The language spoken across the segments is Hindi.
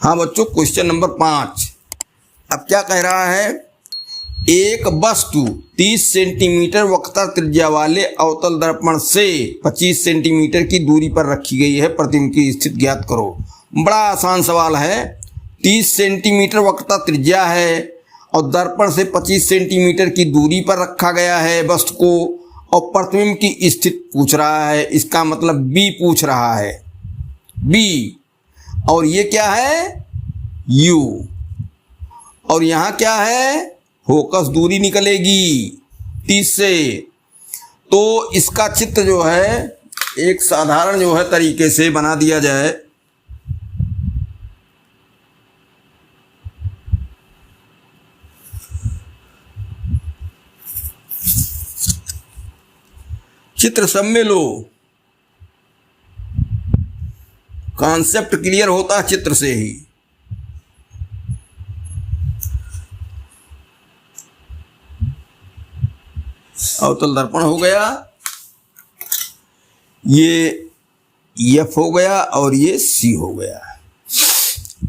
हाँ बच्चों, क्वेश्चन नंबर 5। अब क्या कह रहा है, एक वस्तु 30 सेंटीमीटर वक्रता त्रिज्या वाले अवतल दर्पण से 25 सेंटीमीटर की दूरी पर रखी गई है, प्रतिबिंब की स्थिति ज्ञात करो। बड़ा आसान सवाल है। 30 सेंटीमीटर वक्रता त्रिज्या है और दर्पण से 25 सेंटीमीटर की दूरी पर रखा गया है वस्तु को, और प्रतिबिंब की स्थिति पूछ रहा है। इसका मतलब बी पूछ रहा है, बी। और ये क्या है, यू। और यहाँ क्या है, फोकस दूरी निकलेगी 30 से। तो इसका चित्र जो है एक साधारण जो है तरीके से बना दिया जाए। चित्र सब में लो, कॉन्सेप्ट क्लियर होता है चित्र से ही। अवतल दर्पण हो गया, ये एफ हो गया और ये सी हो गया।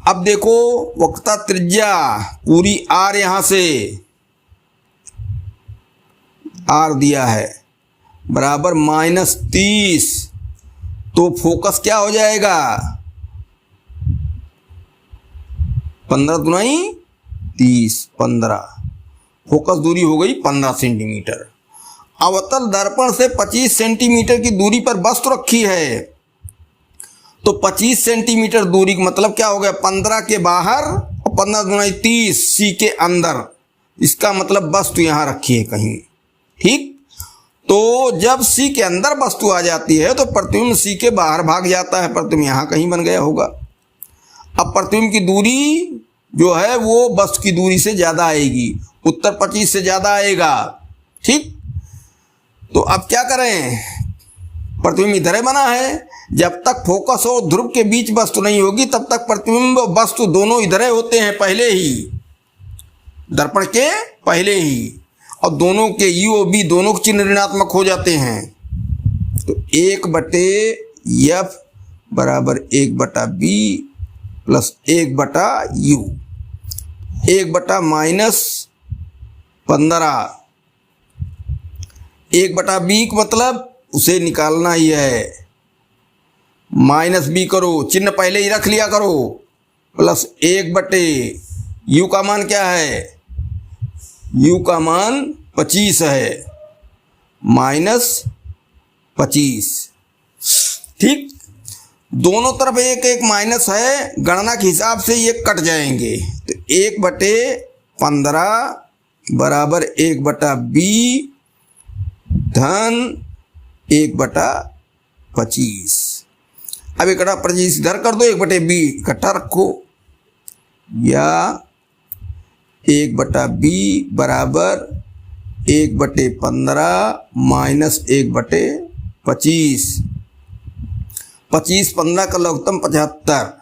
अब देखो वक्रता त्रिज्या पूरी आर, यहां से आर दिया है बराबर -30। तो फोकस क्या हो जाएगा, 15 दूनी 30, 15। फोकस दूरी हो गई 15 सेंटीमीटर। अवतल दर्पण से 25 सेंटीमीटर की दूरी पर वस्तु रखी है, तो 25 सेंटीमीटर दूरी का मतलब क्या हो गया, 15 के बाहर और 15 दूनी 30 सी के अंदर। इसका मतलब वस्तु यहां रखी है कहीं, ठीक। तो जब सी के अंदर वस्तु आ जाती है तो प्रतिबिंब सी के बाहर भाग जाता है, प्रतिबिंब यहां कहीं बन गया होगा। अब प्रतिबिंब की दूरी जो है वो वस्तु की दूरी से ज्यादा आएगी, उत्तर 25 से ज्यादा आएगा, ठीक। तो अब क्या करें, प्रतिबिंब इधर बना है। जब तक फोकस और ध्रुव के बीच वस्तु नहीं होगी तब तक प्रतिबिंब वस्तु दोनों इधर होते हैं पहले ही, दर्पण के पहले ही, और दोनों के यू और बी दोनों के चिन्ह ऋणात्मक हो जाते हैं। तो 1/f बराबर 1/b प्लस 1/u, 1/-15, 1/b का मतलब उसे निकालना ही है, -b करो, चिन्ह पहले ही रख लिया करो, प्लस 1/u का मान क्या है, u का मान 25 है, -25, ठीक। दोनों तरफ एक एक माइनस है, गणना के हिसाब से ये कट जाएंगे। तो 1/15 बराबर 1/b धन 1/25। अब 1/25 इधर कर दो, 1/b इकट्ठा रखो, या 1/b बराबर 1/15 माइनस 1/25। 25 15 का लघुत्तम 75,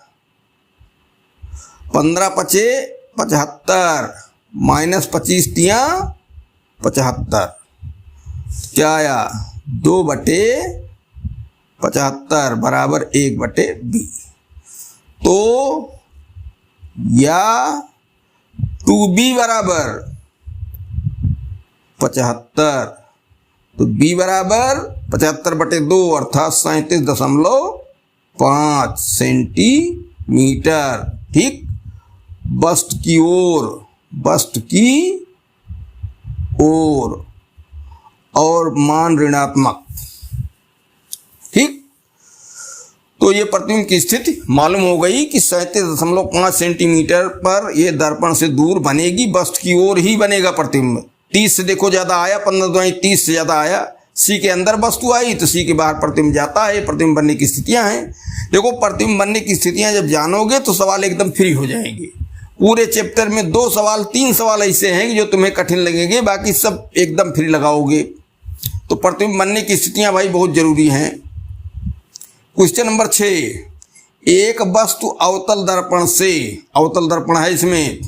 15×5 75 माइनस 25 तिया 75, क्या आया 2/75 बराबर 1/b। तो या 2b बराबर 75, तो b बराबर 75/2 अर्थात 37.5 सेंटीमीटर, ठीक। बस्ट की ओर, बस्ट की ओर, और मान ऋणात्मक, ठीक। तो ये प्रतिबिंब की स्थिति मालूम हो गई कि 37.5 सेंटीमीटर पर यह दर्पण से दूर बनेगी, बस्ट की ओर ही बनेगा प्रतिबिंब। 30 से देखो ज्यादा आया, 15 दूनी 30 से ज्यादा आया, सी के अंदर वस्तु आई तो सी के बाहर प्रतिबिंब जाता है। प्रतिबिंब बनने की स्थितियां हैं। देखो प्रतिबिंब बनने की स्थितियां जब जानोगे तो सवाल एकदम फ्री हो जाएंगे। पूरे चैप्टर में 2 सवाल 3 सवाल ऐसे हैं कि जो तुम्हें कठिन लगेंगे, बाकी सब एकदम फ्री लगाओगे। तो प्रतिबिंब बनने की स्थितियां भाई बहुत जरूरी हैं। क्वेश्चन नंबर 6, एक वस्तु अवतल दर्पण से, अवतल दर्पण है इसमें,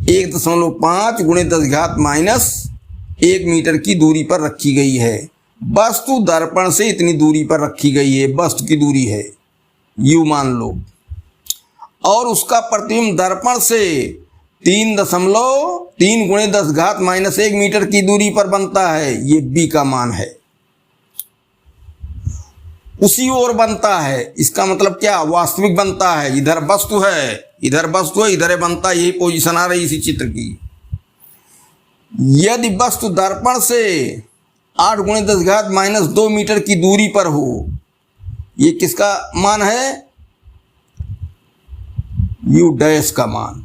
1.5 × 10⁻⁻1 मीटर की दूरी पर रखी गई है। वस्तु दर्पण से इतनी दूरी पर रखी गई है, वस्तु की दूरी है, यू मान लो। और उसका प्रतिबिंब दर्पण से 3.3 गुणे 10 घात माइनस 1 मीटर की दूरी पर बनता है। ये बी का मान है, उसी ओर बनता है। इसका मतलब क्या, वास्तविक बनता है। इधर वस्तु है, इधर वस्तु है, इधर बनता है। यही पोजीशन आ रही इसी चित्र की। यदि वस्तु दर्पण से 8 गुणे 10 घात माइनस 2 मीटर की दूरी पर हो, ये किसका मान है, यू डैश का मान।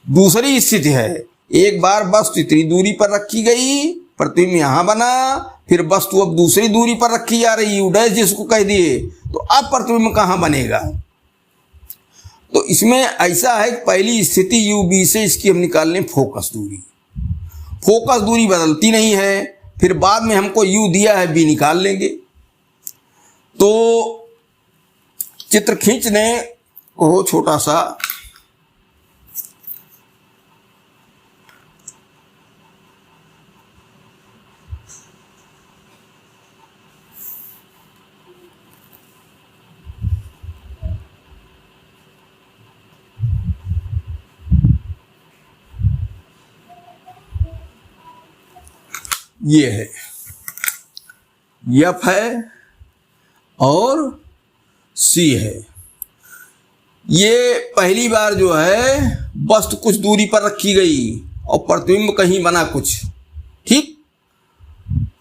दूसरी स्थिति है, एक बार वस्तु इतनी दूरी पर रखी गई, प्रतिबिंब यहां बना, फिर वस्तु अब दूसरी दूरी पर रखी जा रही, यू डैश जिसको कह दिए, तो अब प्रतिबिंब कहां बनेगा। तो इसमें ऐसा है कि पहली स्थिति यू बी से इसकी हम निकाल लें फोकस दूरी। फोकस दूरी बदलती नहीं है, फिर बाद में हमको यू दिया है, बी निकाल लेंगे। तो चित्र खींचने को छोटा सा, ये है एफ है और सी है। ये पहली बार जो है वस्तु कुछ दूरी पर रखी गई और प्रतिबिंब कहीं बना कुछ, ठीक।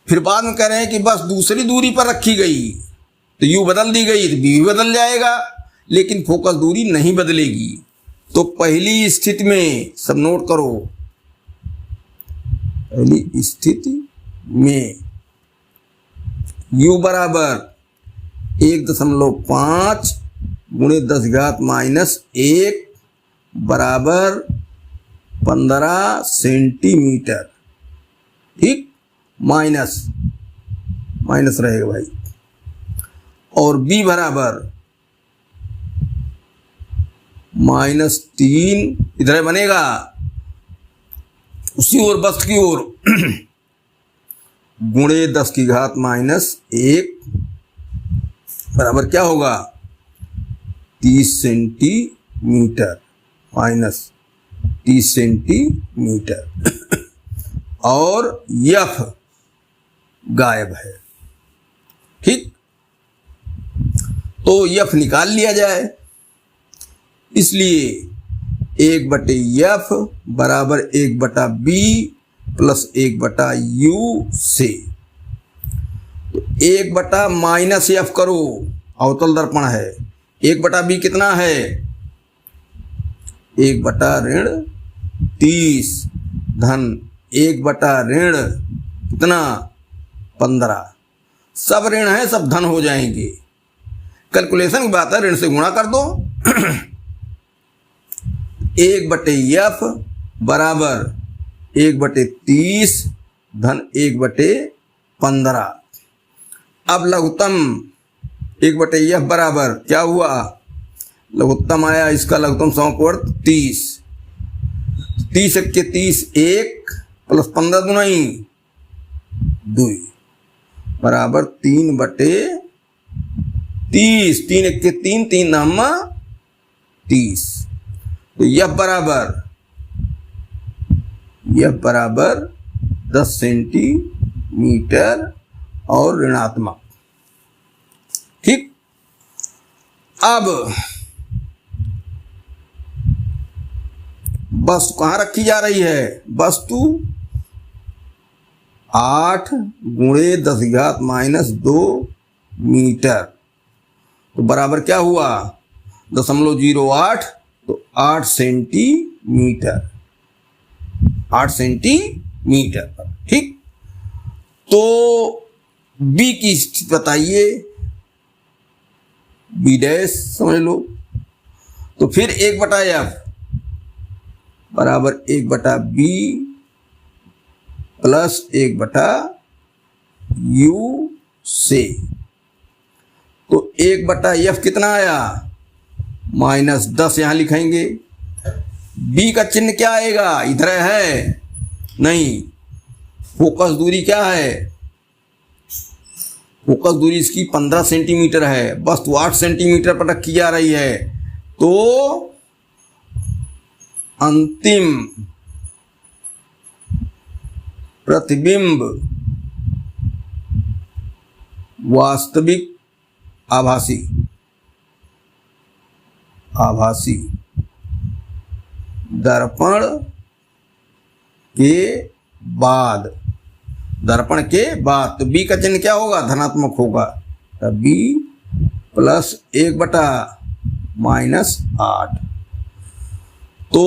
फिर बाद में कह रहे हैं कि बस दूसरी दूरी पर रखी गई, तो यू बदल दी गई तो बी भी बदल जाएगा, लेकिन फोकस दूरी नहीं बदलेगी। तो पहली स्थिति में, सब नोट करो, पहली स्थिति में u बराबर 1.5 गुणे 10 घात माइनस 1 बराबर 15 सेंटीमीटर, ठीक। माइनस रहेगा भाई। और b बराबर -3, इधर बनेगा उसी ओर, वस्तु की ओर, गुणे 10 की घात माइनस 1 बराबर क्या होगा, 30 सेंटीमीटर, माइनस 30 सेंटीमीटर। और यफ गायब है, ठीक। तो यफ निकाल लिया जाए, इसलिए 1/F बराबर 1/B प्लस 1/U से। तो 1/-F करो, अवतल दर्पण है। 1/B कितना है, 1/-30 धन 1/ऋण कितना 15। सब ऋण है, सब धन हो जाएंगे। कैलकुलेशन की बात है, ऋण से गुणा कर दो। 1/F बराबर 1/30 धन 1/15। अब लघुत्तम 1/F बराबर क्या हुआ, लघुत्तम आया, इसका लघुत्तम समवर्त 30। 30 × 30 1 प्लस 15 दूनी 2 बराबर 3/30। 3 × 3 3 9 30। तो यह बराबर 10 सेंटीमीटर और ऋणात्मक, ठीक। अब वस्तु कहाँ रखी जा रही है, वस्तु 8 गुणे 10 की घात माइनस 2 मीटर, तो बराबर क्या हुआ 0.08, तो 8 सेंटीमीटर, 8 सेंटीमीटर, ठीक। तो बी की स्थिति बताइए, बी डैश समझ लो। तो फिर 1/F बराबर 1/B प्लस 1/U से। तो 1/F कितना आया, -10 यहां लिखेंगे। बी का चिन्ह क्या आएगा, इधर है नहीं, फोकस दूरी क्या है, फोकस दूरी इसकी 15 सेंटीमीटर है, वस्तु 8 सेंटीमीटर पर रखी जा रही है। तो अंतिम प्रतिबिंब वास्तविक आभासी दर्पण के बाद तो b का चिन्ह क्या होगा? धनात्मक होगा। तो b प्लस 1/-8, तो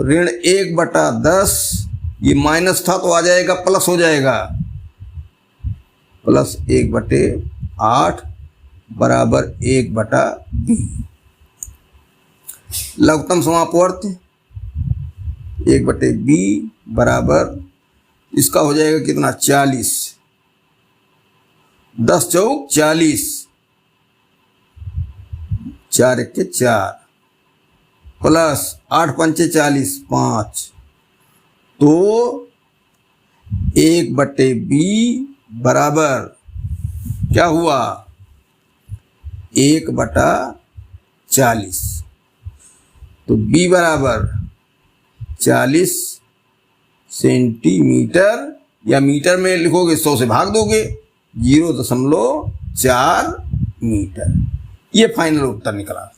ऋण 1/10, ये माइनस था तो आ जाएगा प्लस हो जाएगा, प्लस 1/8 बराबर 1/b। लघुत्तम समापवर्त 1/b बराबर इसका हो जाएगा कितना? 40, 10 चौक 40, 4 1 4 प्लस 8 पंचे 40, 5, तो 1/b बराबर क्या हुआ? 1/40, तो b बराबर 40 सेंटीमीटर, या मीटर में लिखोगे 100 से भाग दोगे, 0.4 मीटर। ये फाइनल उत्तर निकला।